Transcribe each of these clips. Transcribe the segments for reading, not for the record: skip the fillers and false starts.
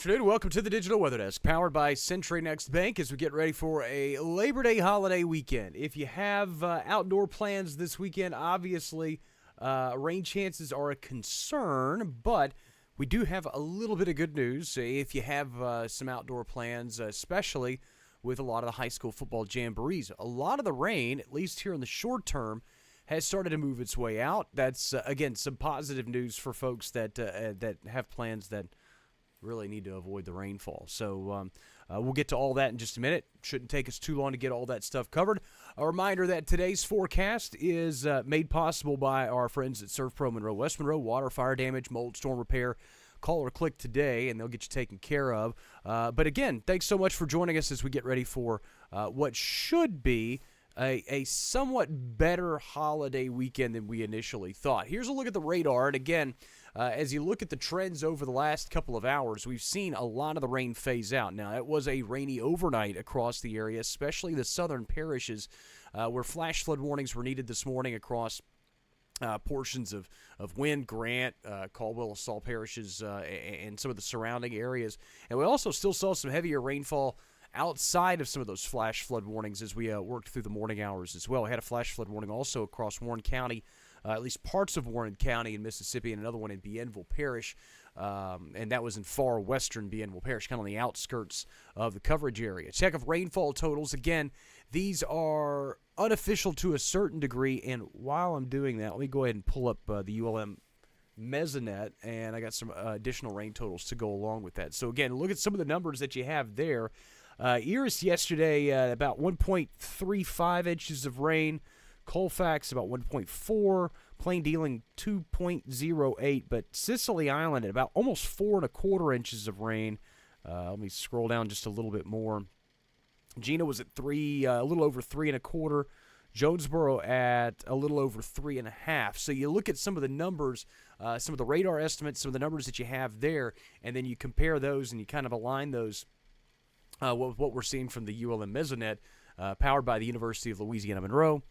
afternoon. Welcome to the Digital Weather Desk, powered by Century Next Bank as we get ready for a Labor Day holiday weekend. If you have outdoor plans this weekend, obviously rain chances are a concern, but we do have a little bit of good news. If you have some outdoor plans, especially with a lot of the high school football jamborees, a lot of the rain, at least here in the short term, has started to move its way out. That's, again, some positive news for folks that have plans that really need to avoid the rainfall. So we'll get to all that in just a minute. Shouldn't take us too long to get all that stuff covered. A reminder that today's forecast is made possible by our friends at Surf Pro Monroe. West Monroe, water, fire damage, mold, storm repair. Call or click today, and they'll get you taken care of. But again, thanks so much for joining us as we get ready for what should be a somewhat better holiday weekend than we initially thought. Here's a look at the radar, and again, as you look at the trends over the last couple of hours, we've seen a lot of the rain phase out. Now, it was a rainy overnight across the area, especially the southern parishes, where flash flood warnings were needed this morning across portions of Wynn, Grant, Caldwell, LaSalle parishes, and some of the surrounding areas. And we also still saw some heavier rainfall outside of some of those flash flood warnings as we worked through the morning hours as well. We had a flash flood warning also across Warren County, at least parts of Warren County in Mississippi, and another one in Bienville Parish, and that was in far western Bienville Parish, kind of on the outskirts of the coverage area. Check of rainfall totals. Again, these are unofficial to a certain degree, and while I'm doing that, let me go ahead and pull up the ULM Mesonet, and I got some additional rain totals to go along with that. So again, look at some of the numbers that you have there. Eris yesterday, about 1.35 inches of rain. Colfax, about 1.4. Plain Dealing, 2.08. But Sicily Island at about almost 4.25 inches of rain. Let me scroll down just a little bit more. Gina was at 3, a little over 3.25. Jonesboro at a little over 3.5. So you look at some of the numbers, some of the radar estimates, some of the numbers that you have there, and then you compare those and you kind of align those with what we're seeing from the ULM Mesonet, powered by the University of Louisiana Monroe,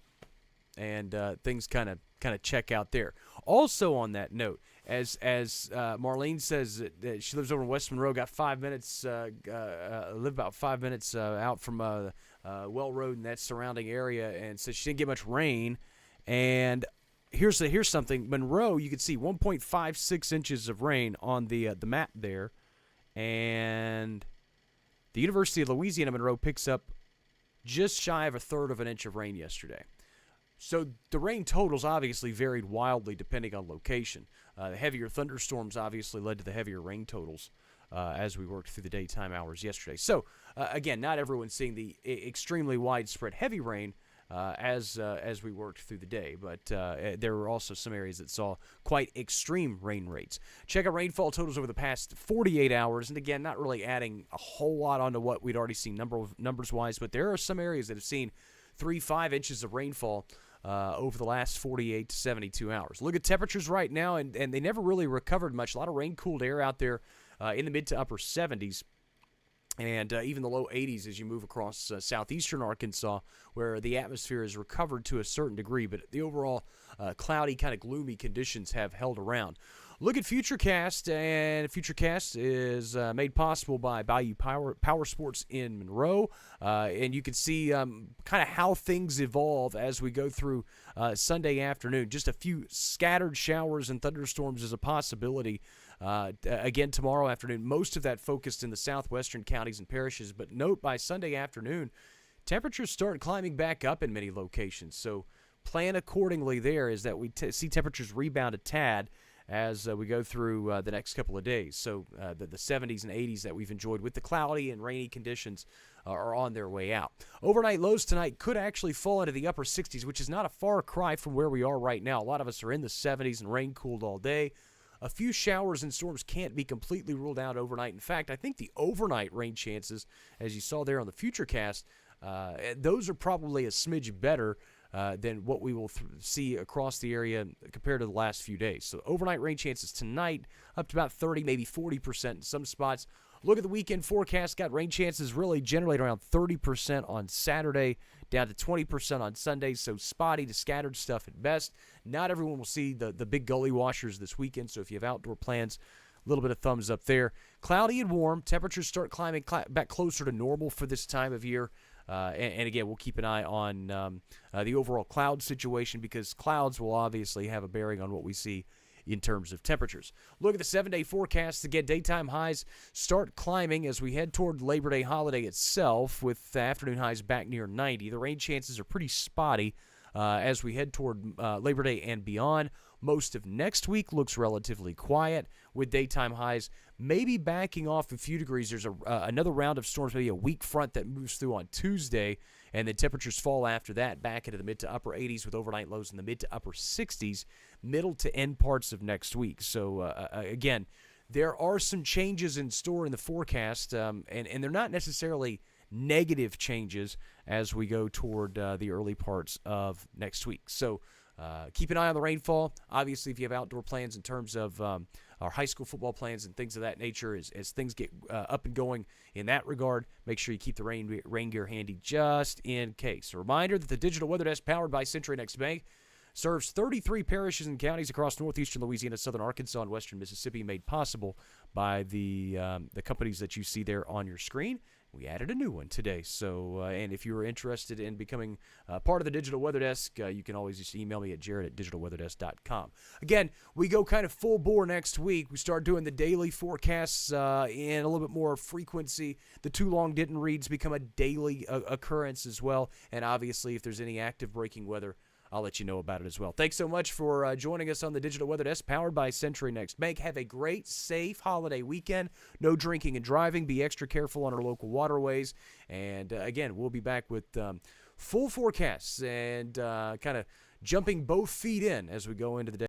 and things kind of check out there. Also on that note, as Marlene says that she lives over in West Monroe, got 5 minutes, live about 5 minutes out from Well Road and that surrounding area, and says she didn't get much rain. And here's something. Monroe, you can see 1.56 inches of rain on the map there, and the University of Louisiana Monroe picks up just shy of 1/3 of an inch of rain yesterday. So the rain totals obviously varied wildly depending on location. The heavier thunderstorms obviously led to the heavier rain totals as we worked through the daytime hours yesterday. So, again, not everyone's seeing the extremely widespread heavy rain as we worked through the day, but there were also some areas that saw quite extreme rain rates. Check out rainfall totals over the past 48 hours, and again, not really adding a whole lot onto what we'd already seen numbers-wise, but there are some areas that have seen 3-5 inches of rainfall over the last 48 to 72 hours. Look at temperatures right now, and they never really recovered much. A lot of rain-cooled air out there in the mid to upper 70s. And even the low 80s as you move across southeastern Arkansas, where the atmosphere has recovered to a certain degree, but the overall cloudy, kind of gloomy conditions have held around. Look at Futurecast, and Futurecast is made possible by Bayou Power Sports in Monroe, and you can see kind of how things evolve as we go through Sunday afternoon. Just a few scattered showers and thunderstorms is a possibility. Again, tomorrow afternoon, most of that focused in the southwestern counties and parishes, but note by Sunday afternoon, temperatures start climbing back up in many locations, so plan accordingly there is that we see temperatures rebound a tad as we go through the next couple of days. So the 70s and 80s that we've enjoyed with the cloudy and rainy conditions are on their way out. Overnight lows tonight could actually fall into the upper 60s, which is not a far cry from where we are right now. A lot of us are in the 70s and rain-cooled all day. A few showers and storms can't be completely ruled out overnight. In fact, I think the overnight rain chances, as you saw there on the Futurecast, those are probably a smidge better than what we will see across the area compared to the last few days. So overnight rain chances tonight up to about 30, maybe 40% in some spots. Look at the weekend forecast. Got rain chances really generally around 30% on Saturday, down to 20% on Sunday. So spotty to scattered stuff at best. Not everyone will see the big gully washers this weekend. So if you have outdoor plans, little bit of thumbs up there. Cloudy and warm. Temperatures start climbing back closer to normal for this time of year. And again, we'll keep an eye on the overall cloud situation because clouds will obviously have a bearing on what we see in terms of temperatures. Look at the 7-day forecast. Again, daytime highs start climbing as we head toward Labor Day holiday itself with afternoon highs back near 90. The rain chances are pretty spotty as we head toward Labor Day and beyond. Most of next week looks relatively quiet with daytime highs maybe backing off a few degrees. There's another round of storms, maybe a weak front that moves through on Tuesday, and the temperatures fall after that back into the mid to upper 80s with overnight lows in the mid to upper 60s, middle to end parts of next week. So, again, there are some changes in store in the forecast, and they're not necessarily negative changes as we go toward the early parts of next week. So, keep an eye on the rainfall. Obviously, if you have outdoor plans in terms of our high school football plans and things of that nature, as things get up and going in that regard, make sure you keep the rain gear handy just in case. A reminder that the Digital Weather Desk, powered by Century Next Bank, serves 33 parishes and counties across northeastern Louisiana, southern Arkansas, and western Mississippi, made possible by the companies that you see there on your screen. We added a new one today. So, and if you're interested in becoming part of the Digital Weather Desk, you can always just email me at jared@digitalweatherdesk.com. Again, we go kind of full bore next week. We start doing the daily forecasts in a little bit more frequency. The too long didn't reads become a daily occurrence as well. And obviously, if there's any active breaking weather, I'll let you know about it as well. Thanks so much for joining us on the Digital Weather Desk, powered by Century Next Bank. Have a great, safe holiday weekend. No drinking and driving. Be extra careful on our local waterways. And, again, we'll be back with full forecasts and kind of jumping both feet in as we go into the day.